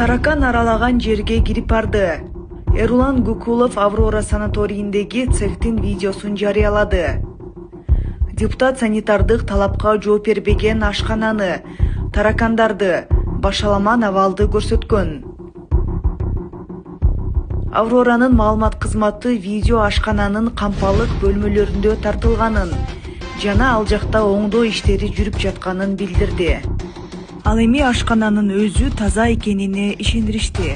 таракан аралаган жерге кирип барды. Эрулан Гукулов Аврора санаторийиндеги цехтин видеосун жарыялады. Депутат санитардык талапка жооп бербеген ашкананы, таракандарды, башаламан абалды көрсөткөн. Авроранын маалымат кызматы видео ашкананын кампалык бөлмөлөрүндө тартылганын жана ал жакта оңдоо иштери жүрүп жатканын билдирди. Ал эми ашкананын өзү таза экенине ишендиришти.